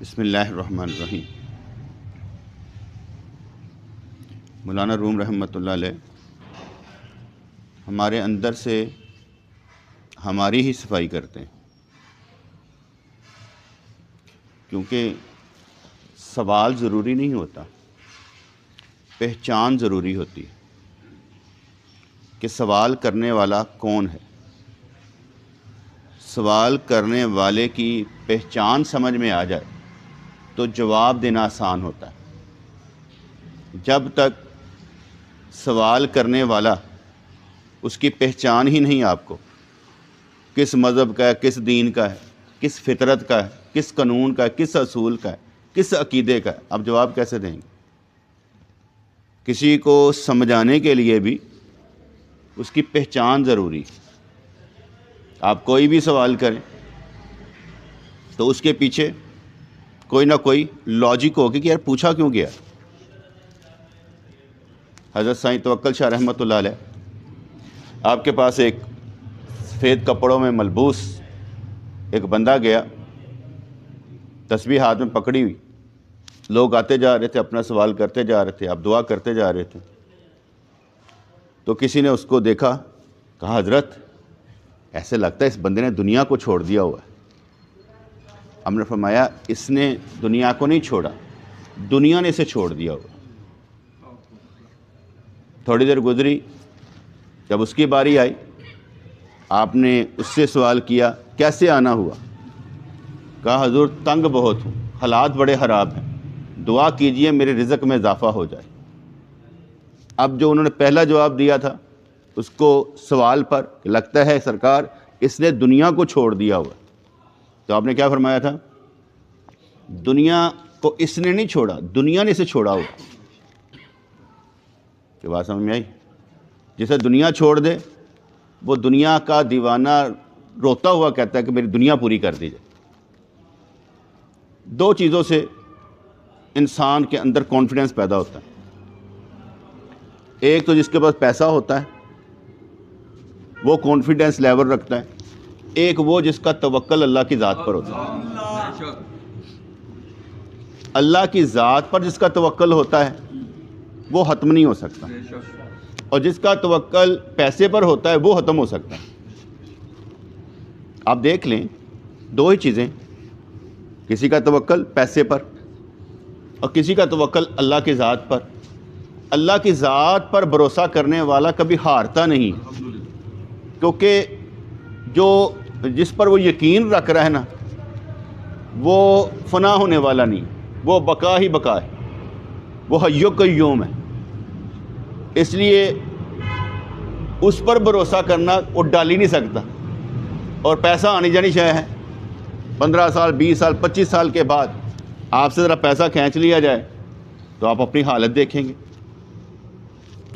بسم اللہ الرحمن الرحیم۔ مولانا روم رحمۃ اللہ علیہ ہمارے اندر سے ہماری ہی صفائی کرتے ہیں، کیونکہ سوال ضروری نہیں ہوتا، پہچان ضروری ہوتی ہے کہ سوال کرنے والا کون ہے۔ سوال کرنے والے کی پہچان سمجھ میں آ جائے تو جواب دینا آسان ہوتا ہے۔ جب تک سوال کرنے والا اس کی پہچان ہی نہیں آپ کو، کس مذہب کا ہے، کس دین کا ہے، کس فطرت کا ہے، کس قانون کا ہے، کس اصول کا ہے، کس عقیدے کا ہے، آپ جواب کیسے دیں گے؟ کسی کو سمجھانے کے لیے بھی اس کی پہچان ضروری ہے۔ آپ کوئی بھی سوال کریں تو اس کے پیچھے کوئی نہ کوئی لاجک ہوگی کہ یار پوچھا کیوں گیا۔ حضرت سائیں توکل شاہ رحمۃ اللہ علیہ، آپ کے پاس ایک سفید کپڑوں میں ملبوس ایک بندہ گیا، تسبیح ہاتھ میں پکڑی ہوئی، لوگ آتے جا رہے تھے، اپنا سوال کرتے جا رہے تھے، آپ دعا کرتے جا رہے تھے، تو کسی نے اس کو دیکھا، کہا حضرت ایسے لگتا ہے اس بندے نے دنیا کو چھوڑ دیا ہوا ہے۔ ہم نے فرمایا اس نے دنیا کو نہیں چھوڑا، دنیا نے اسے چھوڑ دیا ہوا۔ تھوڑی دیر گزری، جب اس کی باری آئی، آپ نے اس سے سوال کیا کیسے آنا ہوا؟ کہا حضور تنگ بہت ہوں، حالات بڑے خراب ہیں، دعا کیجئے میرے رزق میں اضافہ ہو جائے۔ اب جو انہوں نے پہلا جواب دیا تھا اس کو سوال پر کہ لگتا ہے سرکار اس نے دنیا کو چھوڑ دیا ہوا، تو آپ نے کیا فرمایا تھا؟ دنیا کو اس نے نہیں چھوڑا، دنیا نے اسے چھوڑا ہوا۔ کہ بات سمجھ میں آئی؟ جسے دنیا چھوڑ دے وہ دنیا کا دیوانہ روتا ہوا کہتا ہے کہ میری دنیا پوری کر دی جائے۔ دو چیزوں سے انسان کے اندر کانفیڈنس پیدا ہوتا ہے، ایک تو جس کے پاس پیسہ ہوتا ہے وہ کانفیڈنس لیول رکھتا ہے، ایک وہ جس کا توکل اللہ کی ذات پر ہوتا ہے۔ اللہ کی ذات پر جس کا توکل ہوتا ہے وہ ختم نہیں ہو سکتا، اور جس کا توکل پیسے پر ہوتا ہے وہ ختم ہو سکتا ہے۔ آپ دیکھ لیں دو ہی چیزیں، کسی کا توکل پیسے پر اور کسی کا توکل اللہ کی ذات پر۔ اللہ کی ذات پر بھروسہ کرنے والا کبھی ہارتا نہیں، کیونکہ جس پر وہ یقین رکھ رہا ہے نا وہ فنا ہونے والا نہیں، وہ بقا ہی بقا ہے، وہ حی و قیوم ہے۔ اس لیے اس پر بھروسہ کرنا وہ ڈال ہی نہیں سکتا۔ اور پیسہ آنی جانی شے ہے، 15 سال 20 سال 25 سال کے بعد آپ سے ذرا پیسہ کھینچ لیا جائے تو آپ اپنی حالت دیکھیں گے۔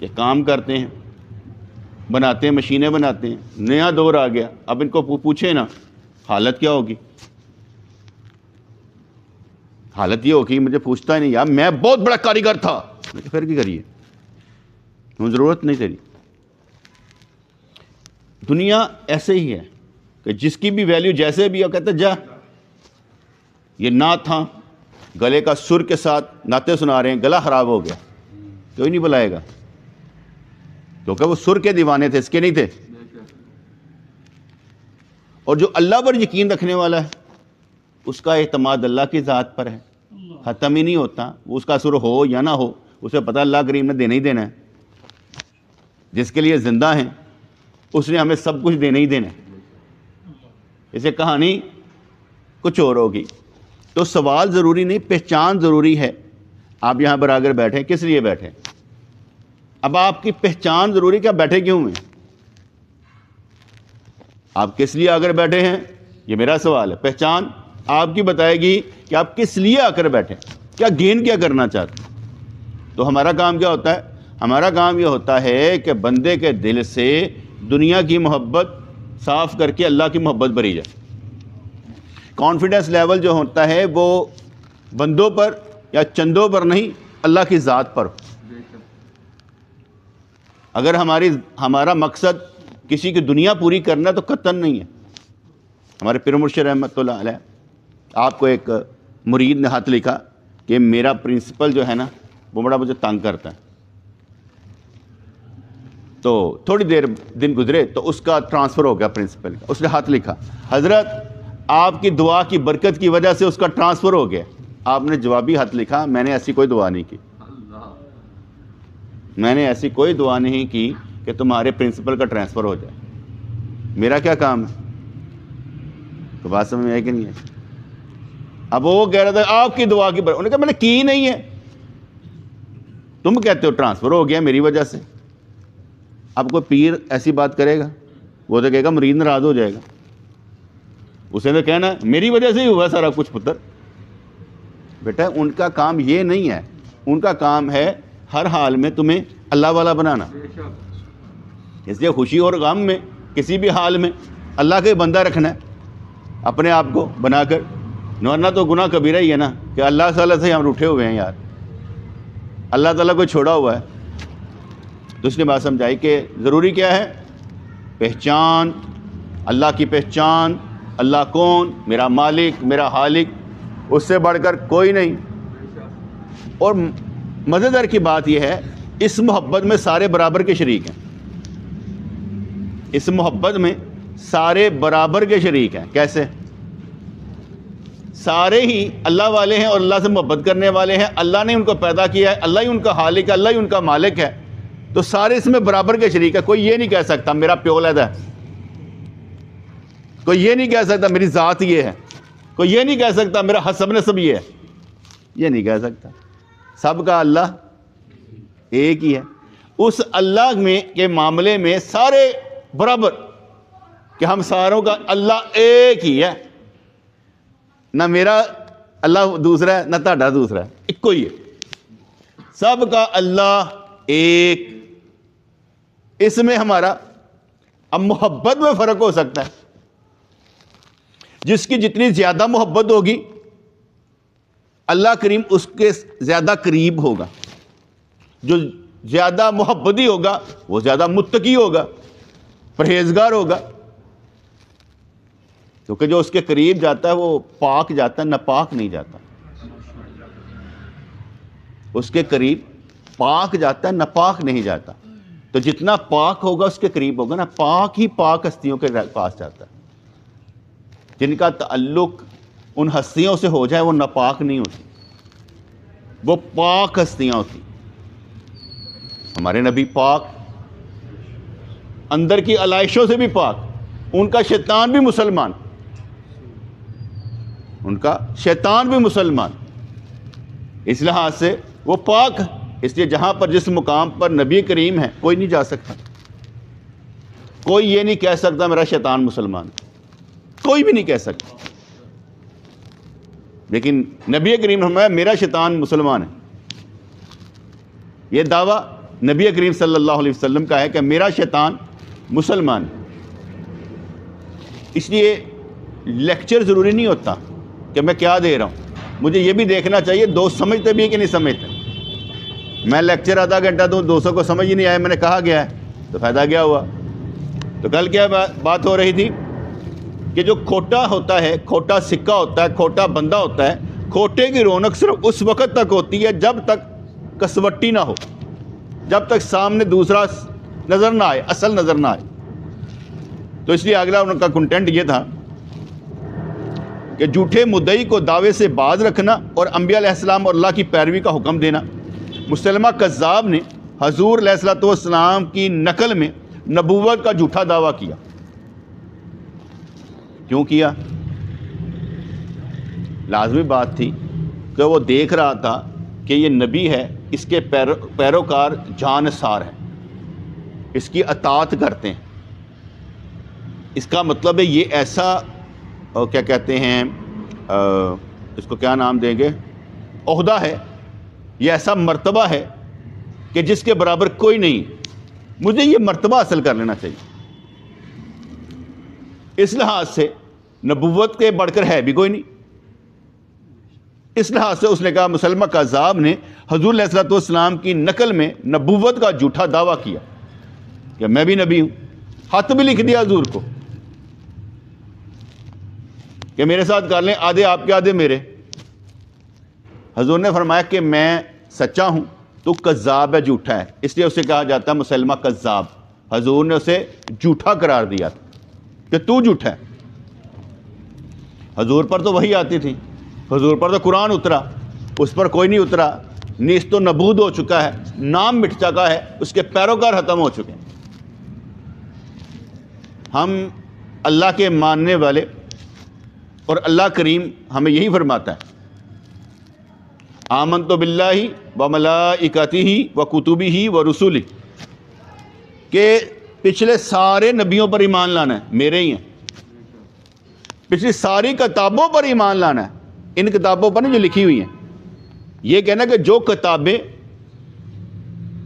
یہ کام کرتے ہیں، بناتے ہیں، مشینیں بناتے ہیں، نیا دور آ گیا، اب ان کو پوچھیں نا حالت کیا ہوگی؟ حالت یہ ہوگی مجھے پوچھتا ہی نہیں، یار میں بہت بڑا کاریگر تھا، پھر کی کریے، ضرورت نہیں تیری۔ دنیا ایسے ہی ہے کہ جس کی بھی ویلیو جیسے بھی ہو کہتا جا، یہ نعت تھا، گلے کا سر کے ساتھ نعتیں سنا رہے ہیں، گلا خراب ہو گیا، کوئی نہیں بلائے گا، کیونکہ وہ سر کے دیوانے تھے، اس کے نہیں تھے۔ اور جو اللہ پر یقین رکھنے والا ہے اس کا اعتماد اللہ کی ذات پر ہے، ختم ہی نہیں ہوتا۔ اس کا سر ہو یا نہ ہو اسے پتہ اللہ کریم نے دینا ہی دینا ہے۔ جس کے لیے زندہ ہیں اس نے ہمیں سب کچھ دینا ہی دینا ہے، اسے کہانی کچھ اور ہوگی۔ تو سوال ضروری نہیں، پہچان ضروری ہے۔ آپ یہاں پر اگر بیٹھیں کس لیے بیٹھیں؟ اب آپ کی پہچان ضروری کہ آپ بیٹھے کیوں ہیں؟ آپ کس لیے آ کر بیٹھے ہیں یہ میرا سوال ہے۔ پہچان آپ کی بتائے گی کہ آپ کس لیے آ کر بیٹھے، کیا گین کیا کرنا چاہتے ہیں۔ تو ہمارا کام کیا ہوتا ہے؟ ہمارا کام یہ ہوتا ہے کہ بندے کے دل سے دنیا کی محبت صاف کر کے اللہ کی محبت بھری جائے۔ کانفیڈنس لیول جو ہوتا ہے وہ بندوں پر یا چندوں پر نہیں، اللہ کی ذات پر۔ اگر ہمارا مقصد کسی کی دنیا پوری کرنا تو قطعاً نہیں ہے۔ ہمارے پیر مرشد رحمۃ اللہ علیہ آپ کو ایک مرید نے خط لکھا کہ میرا پرنسپل جو ہے نا وہ بڑا مجھے تنگ کرتا ہے. تو تھوڑی دیر دن گزرے تو اس کا ٹرانسفر ہو گیا پرنسپل کا. اس نے خط لکھا, حضرت آپ کی دعا کی برکت کی وجہ سے اس کا ٹرانسفر ہو گیا. آپ نے جوابی خط لکھا, میں نے ایسی کوئی دعا نہیں کی, میں نے ایسی کوئی دعا نہیں کی کہ تمہارے پرنسپل کا ٹرانسفر ہو جائے. میرا کیا کام ہے؟ تو بات سمجھ میں آئی کہ نہیں ہے؟ اب وہ کہہ رہا تھا آپ کی دعا کی برکت. انہوں نے کہا میں نے کی نہیں ہے, تم کہتے ہو ٹرانسفر ہو گیا میری وجہ سے. اب کوئی پیر ایسی بات کرے گا؟ وہ تو کہے گا مرید ناراض ہو جائے گا. اسے تو کہنا میری وجہ سے ہی ہوا سارا کچھ. پتر بیٹا ان کا کام یہ نہیں ہے, ان کا کام ہے ہر حال میں تمہیں اللہ والا بنانا. اس لیے خوشی اور غم میں کسی بھی حال میں اللہ کا بندہ رکھنا ہے اپنے آپ کو بنا کر. ورنہ تو گناہ کبیرہ ہی ہے نا کہ اللہ تعالیٰ سے ہم روٹھے ہوئے ہیں یار, اللہ تعالیٰ کو چھوڑا ہوا ہے. تو اس نے بات سمجھائی کہ ضروری کیا ہے؟ پہچان, اللہ کی پہچان. اللہ کون؟ میرا مالک, میرا خالق, اس سے بڑھ کر کوئی نہیں. اور مزیدار کی بات یہ ہے اس محبت میں سارے برابر کے شریک ہیں. اس محبت میں سارے برابر کے شریک ہیں. کیسے؟ سارے ہی اللہ والے ہیں اور اللہ سے محبت کرنے والے ہیں. اللہ نے ان کو پیدا کیا ہے, اللہ ہی ان کا خالق ہے, اللہ ہی ان کا مالک ہے. تو سارے اس میں برابر کے شریک ہے. کوئی یہ نہیں کہہ سکتا میرا پیو علیحدہ ہے, کوئی یہ نہیں کہہ سکتا میری ذات یہ ہے, کوئی یہ نہیں کہہ سکتا میرا حسب نسب یہ ہے. یہ نہیں کہہ سکتا. سب کا اللہ ایک ہی ہے. اس اللہ میں کے معاملے میں سارے برابر کہ ہم ساروں کا اللہ ایک ہی ہے. نہ میرا اللہ دوسرا ہے نہ تہاڈا دوسرا ہے, ایک ہی ہے. سب کا اللہ ایک. اس میں ہمارا اب محبت میں فرق ہو سکتا ہے. جس کی جتنی زیادہ محبت ہوگی اللہ کریم اس کے زیادہ قریب ہوگا. جو زیادہ محبتی ہوگا وہ زیادہ متقی ہوگا, پرہیزگار ہوگا. کیونکہ جو اس کے قریب جاتا ہے وہ پاک جاتا ہے, ناپاک نہیں جاتا. اس کے قریب پاک جاتا ہے, ناپاک نہیں جاتا. تو جتنا پاک ہوگا اس کے قریب ہوگا نا, پاک ہی پاک ہستیوں کے پاس جاتا ہے. جن کا تعلق ان ہستیوں سے ہو جائے وہ ناپاک نہیں ہوتی, وہ پاک ہستیاں ہوتی. ہمارے نبی پاک, اندر کی علائشوں سے بھی پاک. ان کا شیطان بھی مسلمان, ان کا شیطان بھی مسلمان. اس لحاظ سے وہ پاک. اس لیے جہاں پر جس مقام پر نبی کریم ہے کوئی نہیں جا سکتا. کوئی یہ نہیں کہہ سکتا میرا شیطان مسلمان, کوئی بھی نہیں کہہ سکتا. لیکن نبی کریم نے فرمایا میرا شیطان مسلمان ہے. یہ دعویٰ نبی کریم صلی اللہ علیہ وسلم کا ہے کہ میرا شیطان مسلمان ہے. اس لیے لیکچر ضروری نہیں ہوتا کہ میں کیا دے رہا ہوں, مجھے یہ بھی دیکھنا چاہیے دوست سمجھتے بھی ہیں کہ نہیں سمجھتے. میں لیکچر آدھا گھنٹہ دوں, دوستوں کو سمجھ ہی نہیں آیا, میں نے کہا گیا ہے تو فائدہ کیا ہوا. تو کل کیا بات ہو رہی تھی کہ جو کھوٹا ہوتا ہے, کھوٹا سکہ ہوتا ہے, کھوٹا بندہ ہوتا ہے, کھوٹے کی رونق صرف اس وقت تک ہوتی ہے جب تک کسوٹی نہ ہو, جب تک سامنے دوسرا نظر نہ آئے, اصل نظر نہ آئے. تو اس لیے اگلا ان کا کنٹینٹ یہ تھا کہ جھوٹے مدعی کو دعوے سے باز رکھنا اور انبیاء علیہ السلام اور اللہ کی پیروی کا حکم دینا. مسلمہ کذاب نے حضور علیہ الصلوۃ والسلام کی نقل میں نبوت کا جھوٹا دعویٰ کیا. کیوں کیا؟ لازمی بات تھی کہ وہ دیکھ رہا تھا کہ یہ نبی ہے, اس کے پیروکار جانثار ہیں, اس کی اطاعت کرتے ہیں. اس کا مطلب ہے یہ ایسا کیا کہتے ہیں اس کو کیا نام دیں گے, عہدہ ہے, یہ ایسا مرتبہ ہے کہ جس کے برابر کوئی نہیں. مجھے یہ مرتبہ حاصل کر لینا چاہیے. اس لحاظ سے نبوت کے بڑھ کر ہے بھی کوئی نہیں. اس لحاظ سے اس نے کہا مسلمہ کذاب نے حضور علیہ الصلوۃ والسلام کی نقل میں نبوت کا جھوٹا دعویٰ کیا کہ میں بھی نبی ہوں. خط بھی لکھ دیا حضور کو کہ میرے ساتھ کر لیں, آدھے آپ کے آدھے میرے. حضور نے فرمایا کہ میں سچا ہوں تو کذاب ہے، جھوٹا ہے، اس لیے اسے کہا جاتا ہے مسلمہ کذاب۔ حضور نے اسے جھوٹا قرار دیا تھا کہ تو جھوٹا ہے۔ حضور پر تو وحی آتی تھی، حضور پر تو قرآن اترا، اس پر کوئی نہیں اترا، نیست و نبود ہو چکا ہے، نام مٹ چکا ہے، اس کے پیروکار ختم ہو چکے ہیں۔ ہم اللہ کے ماننے والے، اور اللہ کریم ہمیں یہی فرماتا ہے آمنت باللہ و ملائکتہ و کتبہ و رسلہ، کہ پچھلے سارے نبیوں پر ایمان لانا ہے، میرے ہی ہیں، پچھلی ساری کتابوں پر ایمان لانا ہے، ان کتابوں پر نہیں جو لکھی ہوئی ہیں۔ یہ کہنا کہ جو کتابیں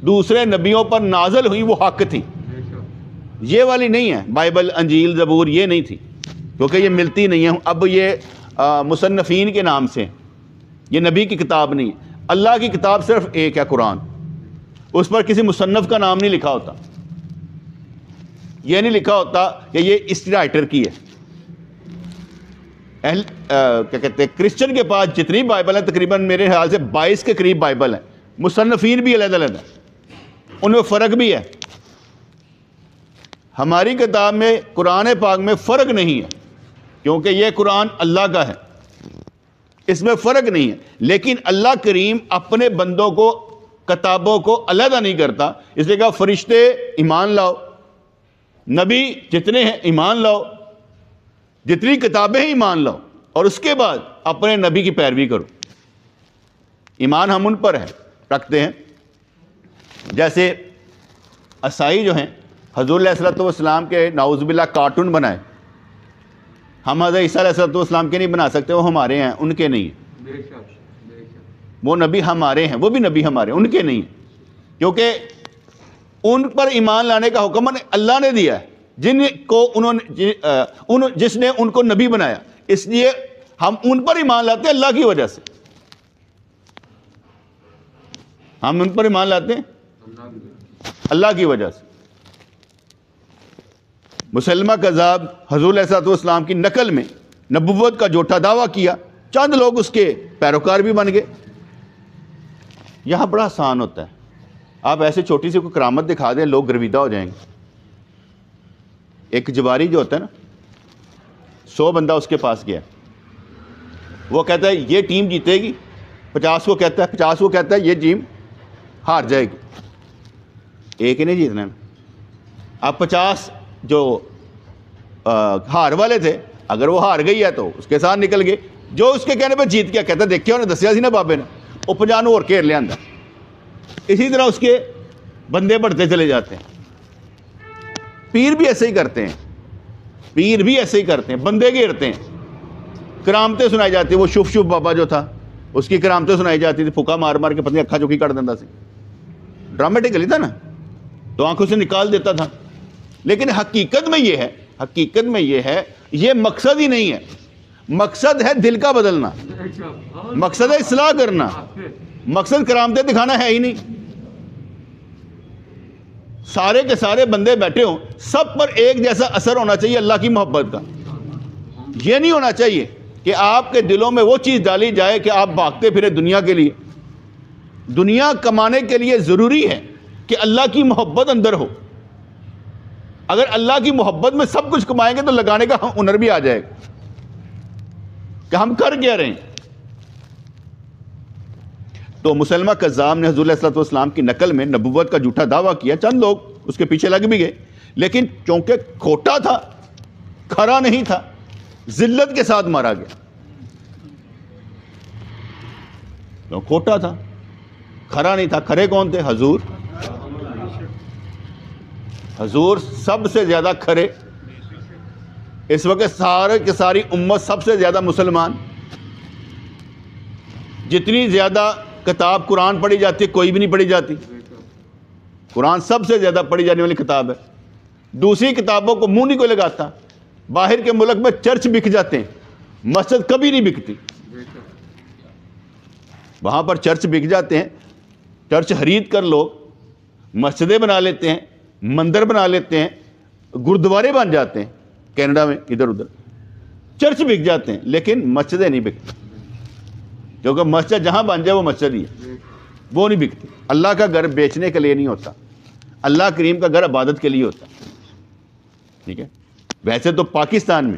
دوسرے نبیوں پر نازل ہوئیں وہ حق تھی، یہ والی نہیں ہے، بائبل، انجیل، زبور، یہ نہیں تھی، کیونکہ یہ ملتی نہیں ہے۔ اب یہ مصنفین کے نام سے، یہ نبی کی کتاب نہیں ہے۔ اللہ کی کتاب صرف ایک ہے، قرآن، اس پر کسی مصنف کا نام نہیں لکھا ہوتا، یہ نہیں لکھا ہوتا کہ یہ اس رائٹر کی ہے۔ کیا کہتے ہیں، کرسچن کے پاس جتنی بائبل ہیں تقریباً میرے خیال سے 22 کے قریب بائبل ہیں، مصنفین بھی علیحدہ علیحدہ، ان میں فرق بھی ہے۔ ہماری کتاب میں، قرآن پاک میں فرق نہیں ہے، کیونکہ یہ قرآن اللہ کا ہے، اس میں فرق نہیں ہے۔ لیکن اللہ کریم اپنے بندوں کو، کتابوں کو علیحدہ نہیں کرتا، اس لیے کہا فرشتے ایمان لاؤ، نبی جتنے ہیں ایمان لاؤ، جتنی کتابیں ہیں ایمان لاؤ، اور اس کے بعد اپنے نبی کی پیروی کرو۔ ایمان ہم ان پر ہے رکھتے ہیں، جیسے عیسائی جو ہیں حضور علیہ السلام کے نعوذ باللہ کارٹون بنائے، ہم حضرت عیسیٰ علیہ السلام کے نہیں بنا سکتے، وہ ہمارے ہیں، ان کے نہیں ہیں۔ وہ نبی ہمارے ہیں، وہ بھی نبی ہمارے، ان کے نہیں ہیں، کیونکہ ان پر ایمان لانے کا حکم اللہ نے دیا ہے، جن کو جس نے ان کو نبی بنایا، اس لیے ہم ان پر ایمان لاتے ہیں اللہ کی وجہ سے۔ ہم ان پر ایمان لاتے ہیں اللہ کی وجہ سے۔ مسلمہ کذاب حضور علیہ السلام کی نقل میں نبوت کا جھوٹا دعویٰ کیا، چند لوگ اس کے پیروکار بھی بن گئے۔ یہاں بڑا آسان ہوتا ہے، آپ ایسے چھوٹی سی کوئی کرامت دکھا دیں، لوگ گرویدہ ہو جائیں گے۔ ایک جواری جو ہوتا ہے نا، 100 بندہ اس کے پاس گیا، وہ کہتا ہے یہ ٹیم جیتے گی، 50 کو کہتا ہے یہ ٹیم ہار جائے گی، ایک ہی نہیں جیتنا ہے۔ اب 50 جو ہار والے تھے، اگر وہ ہار گئی ہے تو اس کے ساتھ نکل گئے، جو اس کے کہنے پہ جیت گیا کہتا ہے دیکھیں انہیں دسیا سی نا بابے نے، وہ 50 اور گھیر لے آندا۔ اسی طرح اس کے بندے بڑھتے چلے جاتے ہیں۔ پیر بھی ایسے ہی کرتے ہیں، بندے گھیرتے ہیں، کرامتیں سنائی جاتی ہیں۔ وہ شف بابا جو تھا، اس کی کرامتیں سنائی جاتی تھی، پھکا مار مار کے پتہ نہیں اکھا چوکی کر دیتا سی، ڈرامیٹیکلی تھا نا، تو آنکھوں سے نکال دیتا تھا۔ لیکن حقیقت میں یہ ہے، یہ مقصد ہی نہیں ہے، مقصد ہے دل کا بدلنا، مقصد ہے اصلاح کرنا، مقصد کرامتیں دکھانا ہے ہی نہیں۔ سارے کے سارے بندے بیٹھے ہوں، سب پر ایک جیسا اثر ہونا چاہیے اللہ کی محبت کا۔ یہ نہیں ہونا چاہیے کہ آپ کے دلوں میں وہ چیز ڈالی جائے کہ آپ بھاگتے پھرے دنیا کے لیے۔ دنیا کمانے کے لیے ضروری ہے کہ اللہ کی محبت اندر ہو۔ اگر اللہ کی محبت میں سب کچھ کمائیں گے تو لگانے کا ہنر بھی آ جائے گا کہ ہم کر کیا رہے ہیں۔ تو مسلمہ کذاب نے حضور علیہ السلام کی نقل میں نبوت کا جھوٹا دعویٰ کیا، چند لوگ اس کے پیچھے لگ بھی گئے، لیکن چونکہ کھوٹا تھا، کھرا نہیں تھا، ذلت کے ساتھ مارا گیا۔ تو کھوٹا تھا، کھرا نہیں تھا۔ کھرے کون تھے؟ حضور سب سے زیادہ کھرے، اس وقت سارے کی ساری امت سب سے زیادہ مسلمان، جتنی زیادہ کتاب قرآن پڑھی جاتی ہے کوئی بھی نہیں پڑھی جاتی، قرآن سب سے زیادہ پڑھی جانے والی کتاب ہے۔ دوسری کتابوں کو منہ نہیں کوئی لگاتا۔ باہر کے ملک میں چرچ بک جاتے ہیں، مسجد کبھی نہیں بکتی۔ وہاں پر چرچ بک جاتے ہیں، چرچ خرید کر لوگ مسجدیں بنا لیتے ہیں، مندر بنا لیتے ہیں، گردوارے بن جاتے ہیں۔ کینیڈا میں ادھر ادھر چرچ بک جاتے ہیں، لیکن مسجدیں نہیں بکتی۔ کیونکہ مسجد جہاں بن جائے وہ مسجد ہی ہے، وہ نہیں بکتی۔ اللہ کا گھر بیچنے کے لیے نہیں ہوتا، اللہ کریم کا گھر عبادت کے لیے ہوتا، ٹھیک ہے۔ ویسے تو پاکستان میں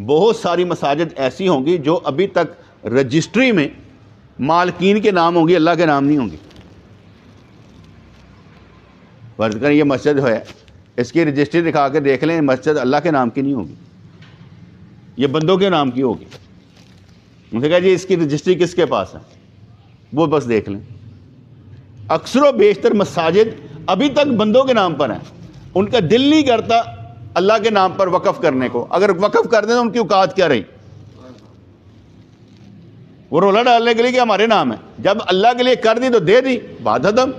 بہت ساری مساجد ایسی ہوں گی جو ابھی تک رجسٹری میں مالکین کے نام ہوں گی، اللہ کے نام نہیں ہوں گی۔ فرض کریں یہ مسجد ہے، اس کی رجسٹری دکھا کے دیکھ لیں، مسجد اللہ کے نام کی نہیں ہوگی، یہ بندوں کے نام کی ہوگی۔ ان سے کہا جی اس کی رجسٹری کس کے پاس ہے، وہ بس دیکھ لیں۔ اکثر و بیشتر مساجد ابھی تک بندوں کے نام پر ہیں، ان کا دل نہیں کرتا اللہ کے نام پر وقف کرنے کو۔ اگر وقف کر دیں تو ان کی اوقات کیا رہی؟ وہ رولا ڈالنے کے لیے کہ ہمارے نام ہے، جب اللہ کے لیے کر دی تو دے دی، بات ختم۔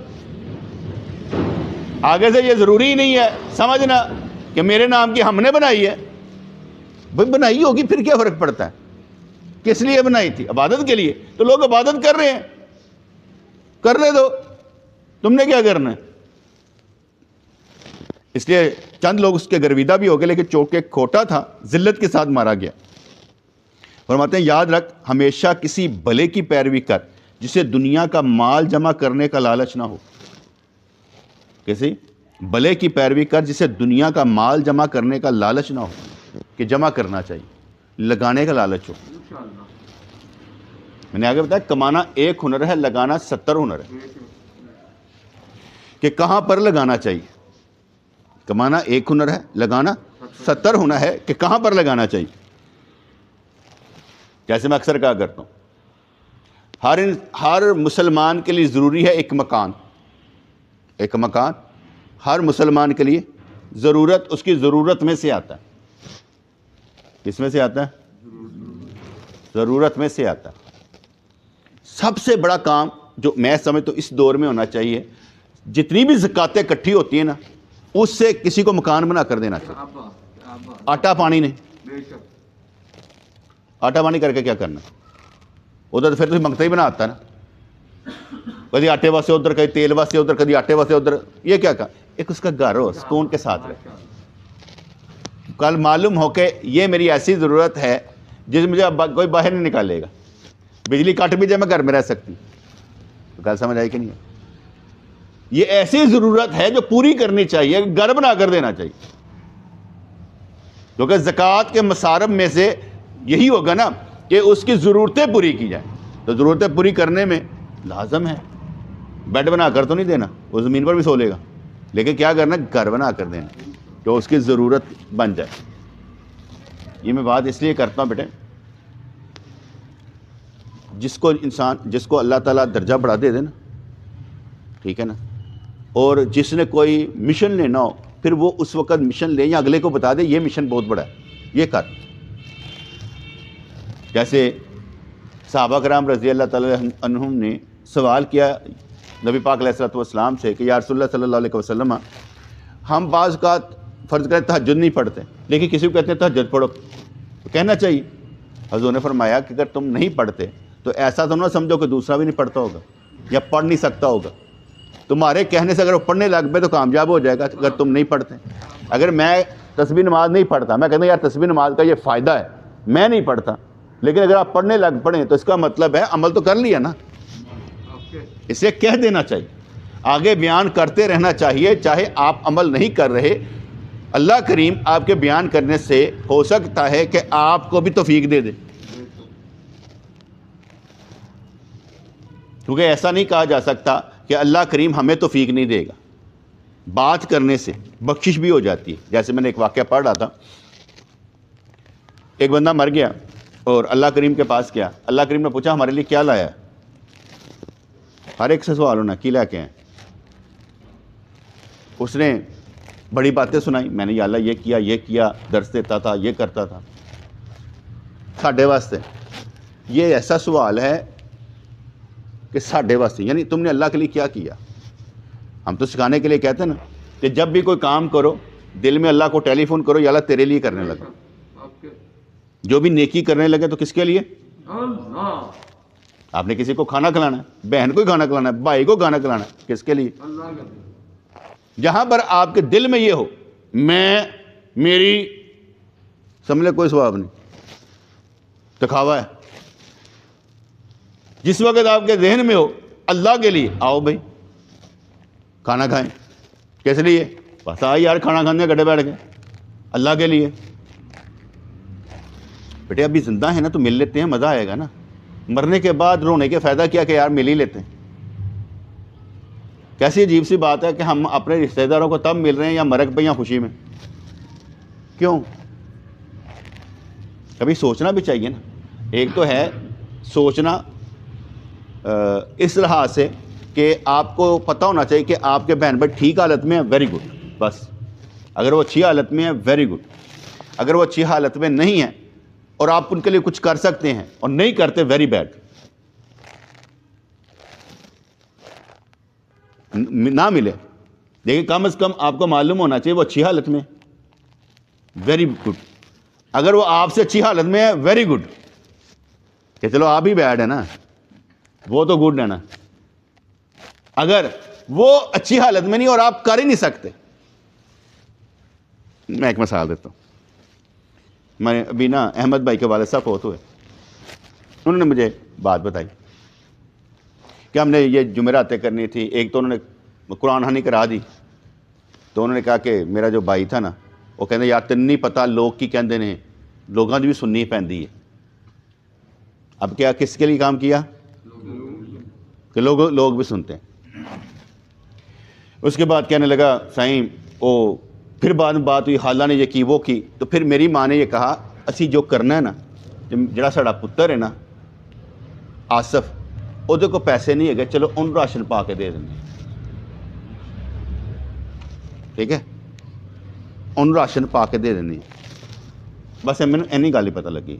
آگے سے یہ ضروری ہی نہیں ہے سمجھنا کہ میرے نام کی ہم نے بنائی ہے، بھائی بنائی ہوگی پھر کیا فرق پڑتا ہے، کس لیے بنائی تھی؟ عبادت کے لیے۔ تو لوگ عبادت کر رہے ہیں، کرنے دو، تم نے کیا کرنا ہے؟ اس لیے چند لوگ اس کے گرویدہ بھی ہو گئے، لیکن چونکہ کھوٹا تھا ذلت کے ساتھ مارا گیا۔ فرماتے ہیں یاد رکھ ہمیشہ کسی بھلے کی پیروی کر جسے دنیا کا مال جمع کرنے کا لالچ نہ ہو۔ کسی بھلے کی پیروی کر جسے دنیا کا مال جمع کرنے کا لالچ نہ ہو، کہ جمع کرنا چاہیے، لگانے کا لالچ ہو۔ میں نے آگے بتایا کمانا ایک ہنر ہے، لگانا 70 ہنر ہے، کہ کہاں پر لگانا چاہیے۔ کمانا ایک ہنر ہے، لگانا 70 ہنر ہے، کہ کہاں پر لگانا چاہیے۔ جیسے میں اکثر کہا کرتا ہوں، ہر مسلمان کے لیے ضروری ہے ایک مکان۔ ایک مکان ہر مسلمان کے لیے ضرورت، اس کی ضرورت میں سے آتا ہے۔ کس میں سے آتا ہے؟ ضرورت میں سے آتا ہے۔ سب سے بڑا کام جو میں سمجھتا ہوں اس دور میں ہونا چاہیے، جتنی بھی زکاتیں اکٹھی ہوتی ہیں نا، اس سے کسی کو مکان بنا کر دینا چاہیے۔ آٹا پانی نے، آٹا پانی کر کے کیا کرنا؟ ادھر پھر تو منگتا ہی بنا آتا ہے نا، کبھی آٹے واسطے ادھر، کبھی تیل واسطے ادھر، کبھی آٹے واسطے ادھر۔ یہ کیا کہا؟ ایک اس کا گھر ہو، سکون کے ساتھ رہے۔ کل معلوم ہو کہ یہ میری ایسی ضرورت ہے جس مجھے کوئی باہر نہیں نکالے گا، بجلی کٹ بھی جائے میں گھر میں رہ سکتی۔ تو کل سمجھ آئی کہ نہیں؟ یہ ایسی ضرورت ہے جو پوری کرنی چاہیے، گھر بنا کر دینا چاہیے، کیونکہ زکوٰۃ کے مصارف میں سے یہی ہوگا نا کہ اس کی ضرورتیں پوری کی جائیں۔ تو ضرورتیں پوری کرنے میں لازم ہے بیڈ بنا کر تو نہیں دینا، وہ زمین پر بھی سو لے گا، لیکن کیا کرنا؟ گھر بنا کر دینا جو اس کی ضرورت بن جائے۔ یہ میں بات اس لیے کرتا ہوں بیٹے، جس کو اللہ تعالیٰ درجہ بڑھا دے دے نا، ٹھیک ہے نا، اور جس نے کوئی مشن لینا ہو پھر وہ اس وقت مشن لے یا اگلے کو بتا دے یہ مشن بہت بڑا ہے، یہ کر۔ جیسے صحابہ کرام رضی اللہ تعالیٰ عنہم نے سوال کیا نبی پاک علیہ الصلوۃ والسلام سے کہ یا رسول اللہ صلی اللہ علیہ وسلم، ہم بعض اوقات فرض کریں تہجد نہیں پڑھتے، لیکن کسی کو کہتے ہیں تہجد پڑھو، تو کہنا چاہیے۔ حضور نے فرمایا کہ اگر تم نہیں پڑھتے تو ایسا تو نہ سمجھو کہ دوسرا بھی نہیں پڑھتا ہوگا یا پڑھ نہیں سکتا ہوگا۔ تمہارے کہنے سے اگر وہ پڑھنے لگ پہ تو کامیاب ہو جائے گا اگر تم نہیں پڑھتے۔ اگر میں تسبیح نماز نہیں پڑھتا، میں کہتا ہوں یار تسبیح نماز کا یہ فائدہ ہے، میں نہیں پڑھتا، لیکن اگر آپ پڑھنے لگ پڑیں تو اس کا مطلب ہے عمل تو کر لیا نا۔ اسے کہہ دینا چاہیے، آگے بیان کرتے رہنا چاہیے، چاہے آپ عمل نہیں کر رہے۔ اللہ کریم آپ کے بیان کرنے سے ہو سکتا ہے کہ آپ کو بھی توفیق دے دے، کیونکہ ایسا نہیں کہا جا سکتا کہ اللہ کریم ہمیں توفیق نہیں دے گا۔ بات کرنے سے بخشش بھی ہو جاتی ہے۔ جیسے میں نے ایک واقعہ پڑھ رہا تھا، ایک بندہ مر گیا اور اللہ کریم کے پاس گیا، اللہ کریم نے پوچھا ہمارے لیے کیا لایا ہے؟ ہر ایک سے سوال ہونا کی لے کے ہیں۔ اس نے بڑی باتیں سنائی، میں نے یا اللہ یہ کیا، درس دیتا تھا، یہ کرتا تھا۔ ساڈے واسطے یہ ایسا سوال ہے کہ ساڈے واسطے، یعنی تم نے اللہ کے لیے کیا کیا؟ ہم تو سکھانے کے لیے کہتے ہیں نا کہ جب بھی کوئی کام کرو دل میں اللہ کو ٹیلی فون کرو، یا اللہ تیرے لیے کرنے لگا۔ جو بھی نیکی کرنے لگے تو کس کے لیے؟ آپ نے کسی کو کھانا کھلانا ہے، بہن کو کھانا کھلانا ہے، بھائی کو کھانا کھلانا ہے، کس کے لیے؟ جہاں پر آپ کے دل میں یہ ہو میری سمجھ لے کوئی ثواب نہیں، دکھاوا ہے، جس وقت آپ کے ذہن میں ہو اللہ کے لیے، آؤ بھائی کھانا کھائیں. کس لیے؟ بس یار کھانا کھانے گڈھے بیٹھ گئے، اللہ کے لیے. بیٹے ابھی زندہ ہیں نا تو مل لیتے ہیں، مزہ آئے گا نا. مرنے کے بعد رونے کے فائدہ کیا کہ یار مل ہی لیتے ہیں. کیسی عجیب سی بات ہے کہ ہم اپنے رشتہ داروں کو تب مل رہے ہیں یا مرگ پہ یا خوشی میں. کیوں؟ کبھی سوچنا بھی چاہیے نا. ایک تو ہے سوچنا اس لحاظ سے کہ آپ کو پتہ ہونا چاہیے کہ آپ کے بہن بھائی ٹھیک حالت میں ہیں، ویری گڈ. بس اگر وہ اچھی حالت میں ہے ویری گڈ. اگر وہ اچھی حالت میں نہیں ہے اور آپ ان کے لیے کچھ کر سکتے ہیں اور نہیں کرتے، ویری بیڈ. نہ ملے لیکن کم از کم آپ کو معلوم ہونا چاہیے وہ اچھی حالت میں، ویری گڈ. اگر وہ آپ سے اچھی حالت میں ہے، ویری گڈ، کہ چلو آپ ہی بیڈ ہے نا، وہ تو گڈ ہے نا. اگر وہ اچھی حالت میں نہیں اور آپ کر ہی نہیں سکتے، میں ایک مثال دیتا ہوں. میں ابھی نا احمد بھائی کے والد صاحب فوت ہوئے، انہوں نے مجھے بات بتائی کہ ہم نے یہ جمعراتیں کرنی تھی. ایک تو انہوں نے قرآن خوانی کرا دی، تو انہوں نے کہا کہ میرا جو بھائی تھا نا وہ کہتے یار تین نہیں پتا لوگ کی کہندے نے، لوگوں کی بھی سننی پیندی ہے. اب کیا کس کے لیے کام کیا کہ لوگ بھی سنتے ہیں. اس کے بعد کہنے لگا سائیں وہ پھر بعد میں بات ہوئی، خالہ نے یہ کی وہ کی، تو پھر میری ماں نے یہ کہا اسی جو کرنا ہے نا، جڑا ساڈا پتر ہے نا آصف، وہ کو پیسے نہیں ہے، چلو ان راشن پا کے دے دیں. ٹھیک ہے، ان راشن پا کے دے دیں. بس مینوں اینی گل ہی پتہ لگی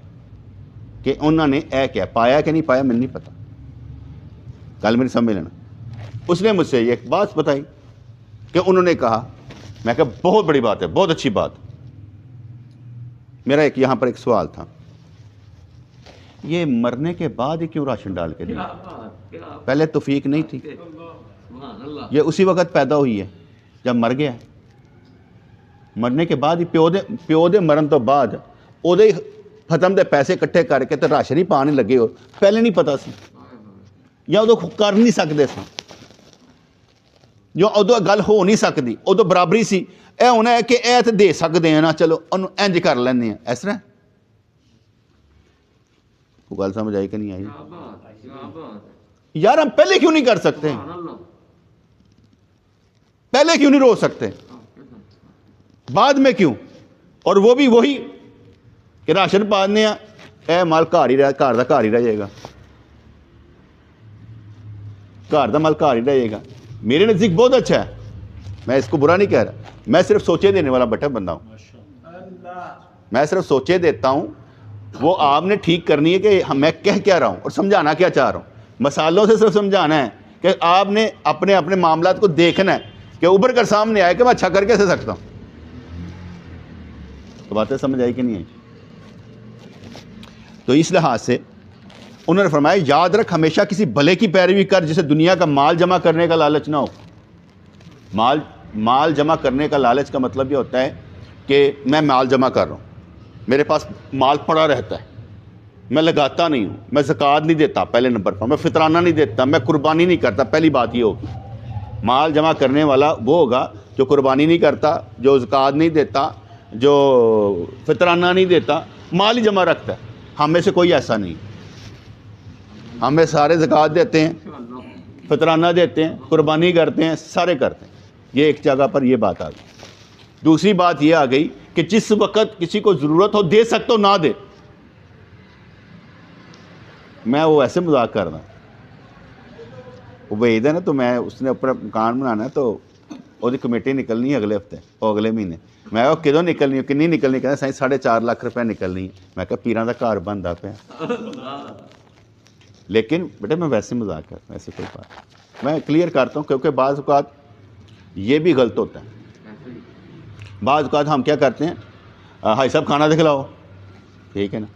کہ انہوں نے اے کیا پایا کہ نہیں پایا، مجھے نہیں پتا. گل میری سمجھ لینا. اس نے مجھ سے یہ بات بتائی کہ انہوں نے کہا، میں کہا بہت بڑی بات ہے، بہت اچھی بات. میرا یہاں پر ایک سوال تھا، یہ مرنے کے بعد ہی کیوں راشن ڈال کے دیا؟ پہلے توفیق نہیں تھی؟ یہ اسی وقت پیدا ہوئی ہے جب مر گیا. مرنے کے بعد ہی پیو دے مرن تو بعد او دے ختم دے پیسے کٹھے کر کے تو راشن ہی پانے لگے ہو. پہلے نہیں پتا سی یا ادو کر نہیں سکتے سن، جو ادو گل ہو نہیں سکتی، ادو برابری سی. اے ہونا ہے کہ اے تے دے سکتے ہیں نا، چلو انج کر لینے ہیں. اس طرح وہ گل سمجھ آئی کہ نہیں آئی؟ یار ہم پہلے کیوں نہیں کر سکتے؟ پہلے کیوں نہیں رو سکتے؟ بعد میں کیوں؟ اور وہ بھی وہی کہ راشن پانے ہیں، اے مال گھر دا ہی رہ جائے گا، گھر دا مال گھر ہی رہ جائے گا. میرے نزدیک بہت اچھا ہے، میں اس کو برا نہیں کہہ رہا. میں صرف سوچے دینے والا بٹا بندہ ہوں، میں صرف سوچے دیتا ہوں. وہ آپ نے ٹھیک کرنی ہے کہ میں کہہ کیا رہا ہوں اور سمجھانا کیا چاہ رہا ہوں. مثالوں سے صرف سمجھانا ہے کہ آپ نے اپنے معاملات کو دیکھنا ہے کہ ابھر کر سامنے آئے کہ میں اچھا کر کیسے سکتا ہوں. تو باتیں سمجھ آئی کہ نہیں آئی؟ تو اس لحاظ سے انہوں نے فرمایا یاد رکھ ہمیشہ کسی بھلے کی پیروی کر جسے دنیا کا مال جمع کرنے کا لالچ نہ ہو. مال جمع کرنے کا لالچ کا مطلب یہ ہوتا ہے کہ میں مال جمع کر رہا ہوں، میرے پاس مال پڑا رہتا ہے، میں لگاتا نہیں ہوں، میں زکوٰۃ نہیں دیتا پہلے نمبر پر، میں فطرانہ نہیں دیتا، میں قربانی نہیں کرتا. پہلی بات یہ ہوگی. مال جمع کرنے والا وہ ہوگا جو قربانی نہیں کرتا، جو زکوٰۃ نہیں دیتا، جو فطرانہ نہیں دیتا، مال ہی جمع رکھتا ہے. ہم میں سے کوئی ایسا نہیں. ہمیں سارے زکوٰۃ دیتے ہیں، فطرانہ دیتے ہیں، قربانی کرتے ہیں، سارے کرتے ہیں. یہ ایک جگہ پر یہ بات آ گئی. دوسری بات یہ آ گئی کہ جس وقت کسی کو ضرورت ہو دے سکتا ہو نہ دے. میں وہ ایسے مذاق کر رہا ہوں، وہ عید ہے نا، تو میں اس نے اپنا مکان بنانا ہے تو وہ کمیٹی نکلنی ہے اگلے ہفتے اور اگلے مہینے. میں وہ کدوں نکلنی ہے، کنی نکلنی؟ کہنا سائیں 4.5 لاکھ روپے نکلنی ہے. میں کہا پیراں دا گھر بنتا پیا. لیکن بیٹے میں ویسے مذاق کرتا ہوں، ایسے کوئی بات میں کلیئر کرتا ہوں کیونکہ بعض اوقات یہ بھی غلط ہوتا ہے. بعض اوقات ہم کیا کرتے ہیں، بھائی صاحب کھانا دکھلاؤ، ٹھیک ہے نا،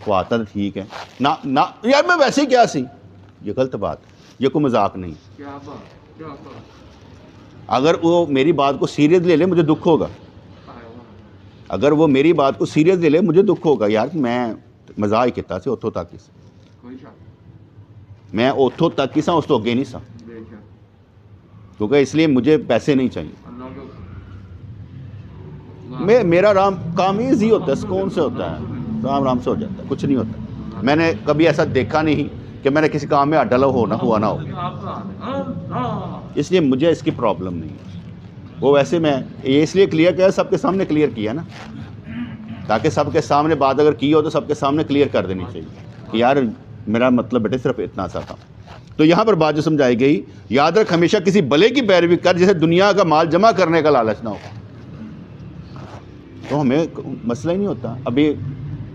وہ آتا تو ٹھیک ہے نہ یار میں ویسے ہی کیا سی. یہ غلط بات ہے، یہ کوئی مذاق نہیں. اگر وہ میری بات کو سیریس لے لے مجھے دکھ ہوگا. اگر وہ میری بات کو سیریس لے لے مجھے دکھ ہوگا. یار میں مزاق ہی کیتا سی اتوں تک. میں اتوں تک ہی سا, اس تو اگے نہیں سا, کیونکہ اس لیے مجھے پیسے نہیں چاہیے. میرا کام ایزی ہوتا ہے, سکون سے ہوتا ہے, آرام سے ہو جاتا ہے, کچھ نہیں ہوتا. میں نے کبھی ایسا دیکھا نہیں کہ میں نے کسی کام میں اڈلا ہوا نہ ہو, اس لیے مجھے اس کی پرابلم نہیں ہے. وہ ویسے میں یہ اس لیے کلیئر کیا, سب کے سامنے کلیئر کیا نا, تاکہ سب کے سامنے بات اگر کی ہو تو سب کے سامنے کلیئر کر دینی چاہیے کہ یار میرا مطلب بیٹے صرف اتنا سا تھا. تو یہاں پر بات جو سمجھائی گئی, یاد رکھ ہمیشہ کسی بھلے کی پیروی کر جسے دنیا کا مال جمع کرنے کا لالچ نہ ہو. تو ہمیں مسئلہ ہی نہیں ہوتا. ابھی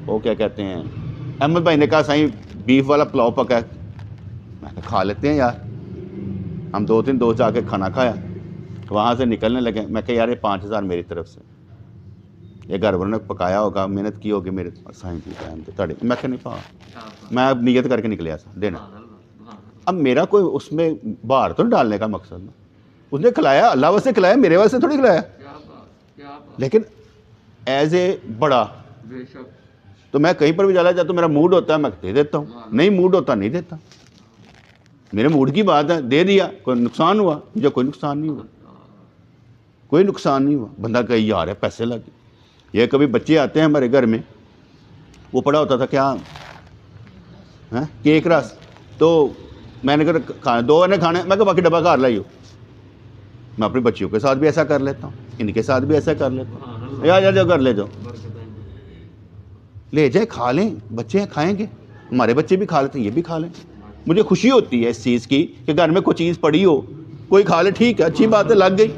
وہ کیا کہتے ہیں, احمد بھائی نے کہا سائیں بیف والا پلاؤ پکا ہے, میں نے کھا لیتے ہیں یار. ہم 2-3 دوست جا کے کھانا کھایا, وہاں سے نکلنے لگے. میں کہا یار یہ 5,000 میری طرف سے, یہ گھر والوں نے پکایا ہوگا, محنت کی ہوگی میرے سائیں کی ٹائم تے. میں کہ نہیں پا, میں اب نیت کر کے نکلیا سا دینا. اب میرا کوئی اس میں باہر تو ڈالنے کا مقصد نا, اس نے کھلایا اللہ واسطے کھلایا, میرے واسطے تھوڑی کھلایا, لیکن ایز اے بڑا. تو میں کہیں پر بھی چلا جاتا ہوں, میرا موڈ ہوتا ہے میں دے دیتا ہوں, نہیں موڈ ہوتا نہیں دیتا. میرے موڈ کی بات ہے, دے دیا, کوئی نقصان ہوا مجھے؟ کوئی نقصان نہیں ہوا, کوئی نقصان نہیں ہوا. بندہ کہیں یار ہے پیسے لگے. یہ کبھی بچے آتے ہیں ہمارے گھر میں, وہ پڑا ہوتا تھا کیا کیک رس, تو میں نے کہا 2 نے کھانے, میں کہا باقی ڈبہ گھر لائی ہو. میں اپنی بچیوں کے ساتھ بھی ایسا کر لیتا ہوں, ان کے ساتھ بھی ایسا کر لیتا ہوں. یا جاؤ گھر لے جاؤ, لے جائے کھا لیں, بچے ہیں کھائیں گے, ہمارے بچے بھی کھا لیتے ہیں, یہ بھی کھا لیں. مجھے خوشی ہوتی ہے اس چیز کی کہ گھر میں کوئی چیز پڑی ہو, کوئی کھا لے, ٹھیک ہے, اچھی بات ہے, لگ گئی.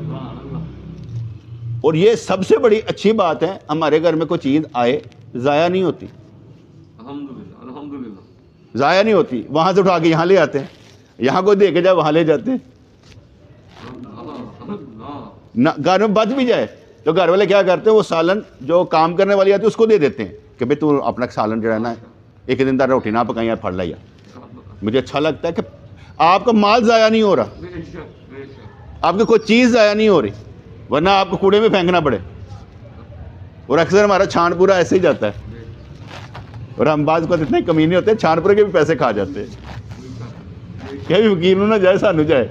اور یہ سب سے بڑی اچھی بات ہے, ہمارے گھر میں کوئی چیز آئے ضائع نہیں ہوتی, ضائع نہیں ہوتی. وہاں سے اٹھا کے یہاں لے آتے ہیں, یہاں کوئی دے کے جائے وہاں لے جاتے ہیں. گھر میں بچ بھی جائے تو گھر والے کیا کرتے ہیں, وہ سالن جو کام کرنے والی آتی ہے اس کو دے دیتے ہیں کہ بھائی تو اپنا سالن جو ہے نا ایک دن تک روٹی نہ پکائیں یار, پھڑ لیا. مجھے اچھا لگتا ہے کہ آپ کا مال ضائع نہیں ہو رہا, آپ کی کوئی چیز ضائع نہیں ہو رہی, ورنہ آپ کو کوڑے میں پھینکنا پڑے. اور اکثر ہمارا چھان پورا ایسے ہی جاتا ہے, اور ہم بعض کو اتنے کمینے ہوتے ہیں چھان پورے کے بھی پیسے کھا جاتے ہیں. کیا بھی فقیر نہ جائے سانو جائے.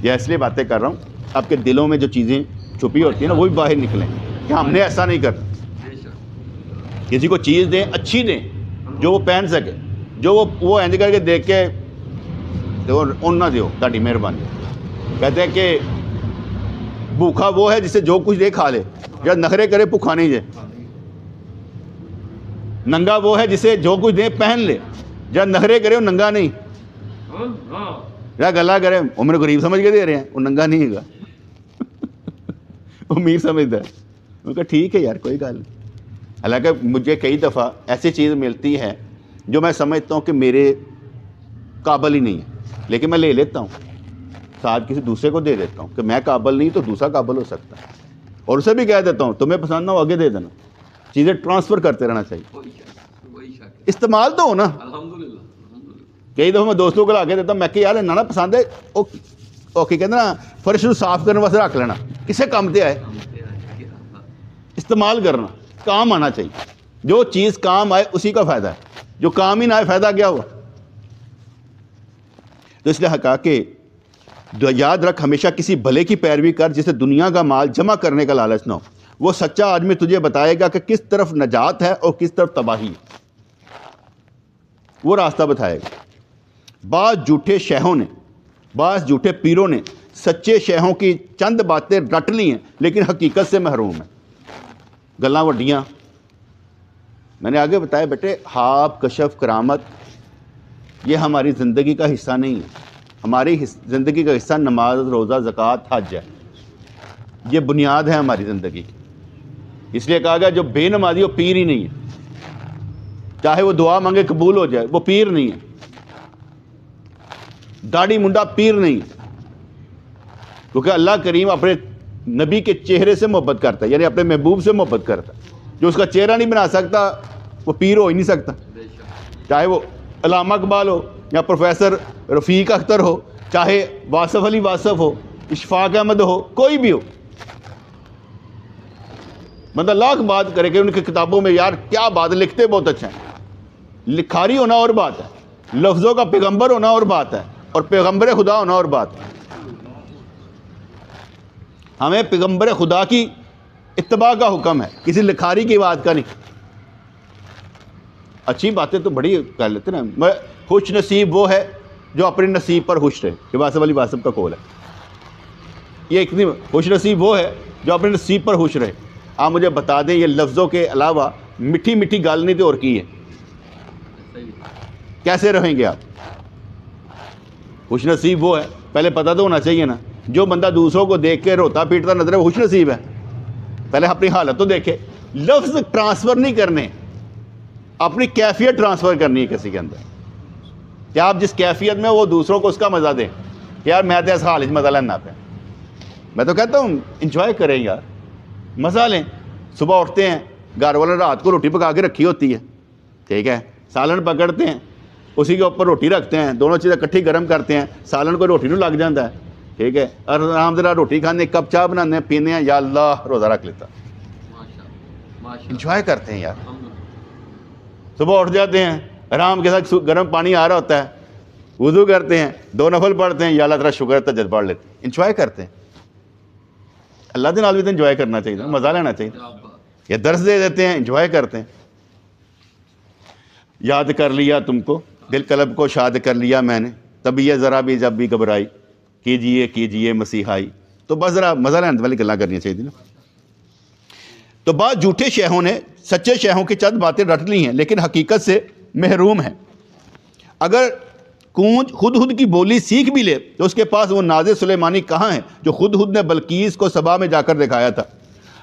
یہ اس لیے باتیں کر رہا ہوں, آپ کے دلوں میں جو چیزیں چھپی ہوتی ہیں نا وہ بھی باہر نکلیں کہ ہم نے ایسا نہیں کرنا. کسی کو چیز دیں, اچھی دیں, جو وہ پہن سکے, جو وہ اینج کر کے دیکھ کے ان نہ دیو, تاڑی مہربانی. کہتے ہیں کہ بھوکھا وہ ہے جسے جو کچھ دے کھا لے, یا نخرے کرے بھوکھا نہیں جائے. ننگا وہ ہے جسے جو کچھ دے پہن لے, جب نخرے کرے وہ ننگا نہیں, یا گلا کرے وہ میرے غریب سمجھ کے دے رہے ہیں, وہ ننگا نہیں ہے, وہ امیر سمجھتا ہے. میں کہا ٹھیک ہے یار کوئی گل نہیں. حالانکہ مجھے کئی دفعہ ایسی چیز ملتی ہے جو میں سمجھتا ہوں کہ میرے قابل ہی نہیں ہے, لیکن میں لے لیتا ہوں, ساتھ کسی دوسرے کو دے دیتا ہوں کہ میں قابل نہیں تو دوسرا قابل ہو سکتا ہے, اور اسے بھی کہہ دیتا ہوں تمہیں پسند نہ ہو آگے دے دینا. چیزیں ٹرانسفر کرتے رہنا چاہیے, استعمال تو ہو نا. کئی دفعہ میں دوستوں کو لا کے دیتا ہوں, میں کہ یار نہ پسند ہے, اوکے کہتے نا فرش کو صاف کرنے واسطے رکھ لینا, کسے کام تے آئے, استعمال کرنا, کام آنا چاہیے. جو چیز کام آئے اسی کا فائدہ ہے, جو کام ہی نہ آئے فائدہ کیا ہوا. تو اس لیے کہا کہ یاد رکھ ہمیشہ کسی بھلے کی پیروی کر جسے دنیا کا مال جمع کرنے کا لالچ نہ ہو. وہ سچا آدمی تجھے بتائے گا کہ کس طرف نجات ہے اور کس طرف تباہی ہے, وہ راستہ بتائے گا. بعض جھوٹے شیخوں نے, بعض جھوٹے پیروں نے سچے شیخوں کی چند باتیں رٹ لی ہیں لیکن حقیقت سے محروم ہیں. گلاں وڈیاں میں نے آگے بتایا بیٹے, خواب, کشف, کرامت یہ ہماری زندگی کا حصہ نہیں ہے. ہماری زندگی کا حصہ نماز, روزہ, زکوٰۃ, حج ہے. یہ بنیاد ہے ہماری زندگی کی. اس لیے کہا گیا جو بے نمازی وہ پیر ہی نہیں ہے, چاہے وہ دعا مانگے قبول ہو جائے, وہ پیر نہیں ہے. داڑھی منڈا پیر نہیں ہے, کیونکہ اللہ کریم اپنے نبی کے چہرے سے محبت کرتا ہے, یعنی اپنے محبوب سے محبت کرتا ہے. جو اس کا چہرہ نہیں بنا سکتا وہ پیر ہو ہی نہیں سکتا, چاہے وہ علامہ اقبال ہو یا پروفیسر رفیق اختر ہو, چاہے واصف علی واصف ہو, اشفاق احمد ہو, کوئی بھی ہو. بندہ لاکھ بات کرے کہ ان کی کتابوں میں یار کیا بات لکھتے بہت اچھا ہے, لکھاری ہونا اور بات ہے, لفظوں کا پیغمبر ہونا اور بات ہے، اور پیغمبر خدا ہونا اور بات ہے۔ ہمیں پیغمبر خدا کی اتباع کا حکم ہے، کسی لکھاری کی بات کا نہیں۔ اچھی باتیں تو بڑی کر لیتے نا، خوش نصیب وہ ہے جو اپنے نصیب پر خوش رہے، یہ واسف علی واسف کا قول ہے۔ یہ اتنی خوش نصیب وہ ہے جو اپنے نصیب پر خوش رہے۔ آپ مجھے بتا دیں یہ لفظوں کے علاوہ میٹھی میٹھی گال نہیں تو اور کی ہے؟ کیسے رہیں گے آپ؟ خوش نصیب وہ ہے، پہلے پتہ تو ہونا چاہیے نا، جو بندہ دوسروں کو دیکھ کے روتا پیٹتا نظر ہے وہ خوش نصیب ہے؟ پہلے اپنی حالت تو دیکھے۔ لفظ ٹرانسفر نہیں کرنے، اپنی کیفیت ٹرانسفر کرنی ہے کسی کے اندر، کہ آپ جس کیفیت میں وہ دوسروں کو اس کا مزہ دیں کہ یار میں تو اس حال مزہ لینا پہ۔ میں تو کہتا ہوں انجوائے کریں یار، مزہ لیں۔ صبح اٹھتے ہیں، گھر والوں نے رات کو روٹی پکا کے رکھی ہوتی ہے، ٹھیک ہے، سالن پکڑتے ہیں، اسی کے اوپر روٹی رکھتے ہیں، دونوں چیزیں کٹھی گرم کرتے ہیں، سالن کو روٹی نو لگ جاتا ہے، ٹھیک ہے، اور آرام سے روٹی کھانے، کپ چاہ بنانے ہیں، پینے ہیں، یا اللہ روزہ رکھ لیتا۔ انجوائے کرتے ہیں یار۔ صبح اٹھ جاتے ہیں، آرام کے ساتھ گرم پانی آ رہا ہوتا ہے، وضو کرتے ہیں، 2 نفل پڑھتے ہیں، یا اللہ تعالیٰ شکر ہے تہجد پڑھ لیتے ہیں، انجوائے کرتے ہیں۔ اللہ کے نال بھی تو انجوائے کرنا چاہیے، مزہ لینا چاہیے۔ یا درس دے دیتے ہیں، انجوائے کرتے ہیں۔ یاد کر لیا تم کو، دل قلب کو شاد کر لیا میں نے، تبھی یہ ذرا بھی جب بھی گھبرائی، کیجئے کیجئے مسیحائی۔ تو بس ذرا مزہ لینے والی گلاں کرنی چاہیے نا۔ تو بعض جھوٹے شیخوں نے سچے شیخوں کی چند باتیں رٹ لی ہیں، لیکن حقیقت سے محروم ہیں۔ اگر کونج خود کی بولی سیکھ بھی لے تو اس کے پاس وہ ناز سلیمانی کہاں ہے جو خود نے بلقیس کو سبا میں جا کر دکھایا تھا۔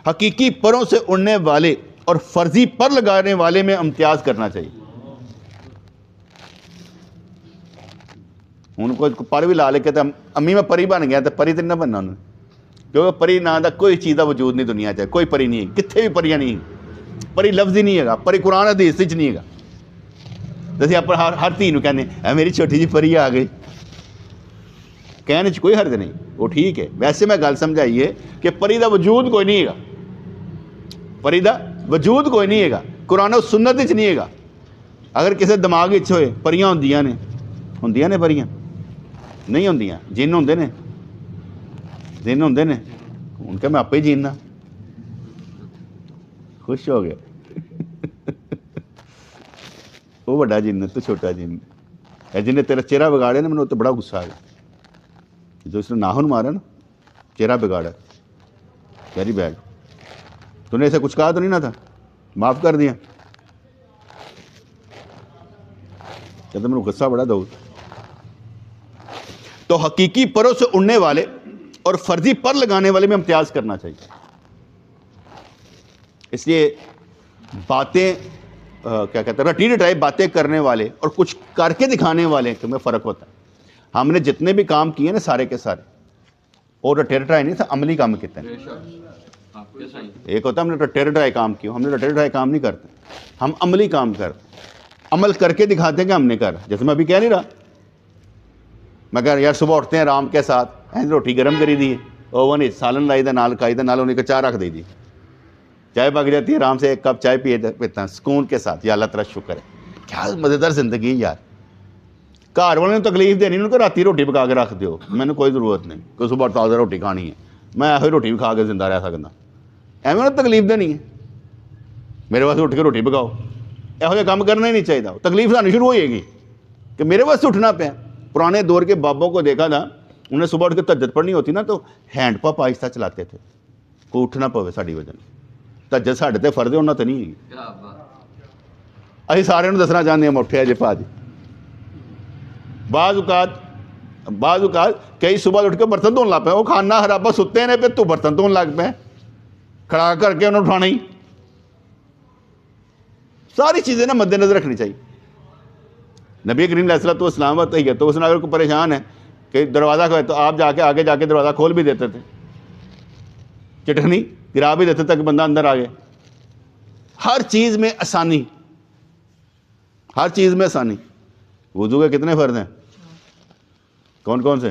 حقیقی پروں سے اڑنے والے اور فرضی پر لگانے والے میں امتیاز کرنا چاہیے۔ ان کو پر بھی لا لے کہتے ہیں امی میں پری بن گیا، تو پری تو نہ بننا انہوں نے، کیونکہ پری نام دا کوئی چیز کا وجود نہیں دنیا چاہے، کوئی پری نہیں ہے، کتنے بھی پریاں نہیں ہیں، پری لفظ ہی نہیں ہے گا، پری قرآن حدیث وچ نہیں ہے گا۔ جیسے آپ ہر دھی نو کہنے اے میری چھوٹی جی پری آ گئی، کہنے چ کوئی حرج نہیں، وہ ٹھیک ہے۔ ویسے میں گل سمجھائیے کہ پری دا وجود کوئی نہیں ہے گا، پری دا وجود کوئی نہیں ہے گا، قرآن و سنت وچ نہیں ہے گا۔ اگر کسی دماغ وچ ہوئے پریاں ہوندیاں نے پریاں نہیں ہوندیاں، جن ہوندے نے، جن ہوندے نے، ان کے میں آپ ہی جیننا۔ خوش ہو گیا وہ بڑا جن تو چھوٹا جن ہے، جن نے تیرا چہرہ بگاڑے نا، میں تو بڑا غصہ آ گیا جو اس نے ناخن مارا نا، چہرہ بگاڑا، ویری بیڈ۔ تو نے اسے کچھ کہا تو نہیں نہ تھا، معاف کر دیا، کہتے میں نے غصہ بڑا دو۔ تو حقیقی پروں سے اڑنے والے اور فرضی پر لگانے والے میں امتیاز کرنا چاہیے۔ اس لیے باتیں کیا کہتے ہیں، رٹی رٹائی باتیں کرنے والے اور کچھ کر کے دکھانے والے میں فرق ہوتا ہے۔ ہم نے جتنے بھی کام کیے نا سارے کے سارے، اور رٹے رٹائی نہیں تھا، عملی کام کیتے ہیں۔ ایک ہوتا ہے ہم نے رٹے رٹائی کام کیا، ہم نے رٹے رٹائی کام نہیں کرتے، ہم عملی کام کرتے، عمل کر کے دکھاتے ہیں کہ ہم نے کر۔ جیسے میں ابھی کہہ نہیں رہا، میں کہہ رہا یار صبح اٹھتے ہیں آرام کے ساتھ، روٹی گرم کری دی، اوون ہی سالن لائی دا، نال کھائی دا، نال انہیں کا چائے رکھ دی، چائے پک جاتی ہے، آرام سے ایک کپ چائے پیتا ہوں سکون کے ساتھ، یا اللہ تعالیٰ شکر ہے۔ کیا مزیدار زندگی یار۔ گھر والوں نے تکلیف دینی، ان کو راتی روٹی پکا کے رکھ دیو، میں نے کوئی ضرورت نہیں کہ صبح تازہ روٹی کھانی ہے، میں ایسے روٹی بھی کھا کے زندہ رہ سکتا، ایویں انہیں تکلیف دینی ہے، میرے واسطے اٹھ کے روٹی پکاؤ، یہو جہاں کام کرنا ہی نہیں چاہیے۔ تکلیف سانی شروع ہوئے گی کہ میرے واسطے اٹھنا پیا۔ پرانے دور کے بابوں کو دیکھا تھا، انہیں صبح اٹھ کے تہجد پڑھنی ہوتی نا تو ہینڈ پمپ آہستہ چلاتے تھے، کوئی اٹھنا پوے ساری وجہ سے۔ تہجد ساڈے تے فرض ہے، انہاں تے نہیں ہے۔ اسی سارے دسنا چاہتے ہیں اٹھے جی پا جی۔ بعض اوقات کئی صبح اٹھ کے برتن دھون لگ پے، وہ کھانا خرابہ ستے نے پہ تو برتن دھون لگ پے، کھڑا کر کے انہوں اٹھانا ہی۔ ساری چیزیں نا مد نظر رکھنی چاہیے۔ نبی کریم علیہ الصلوۃ والسلام ہے تو اس نے اگر کوئی پریشان ہے کہ دروازہ کھولے تو آپ جا کے آگے جا کے دروازہ کھول بھی دیتے تھے، چٹکنی گرا بھی دیتے تھے کہ بندہ اندر آ گئے۔ ہر چیز میں آسانی، ہر چیز میں آسانی۔ وضو کے کتنے فرض ہیں؟ کون کون سے؟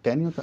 نہیں ہوتا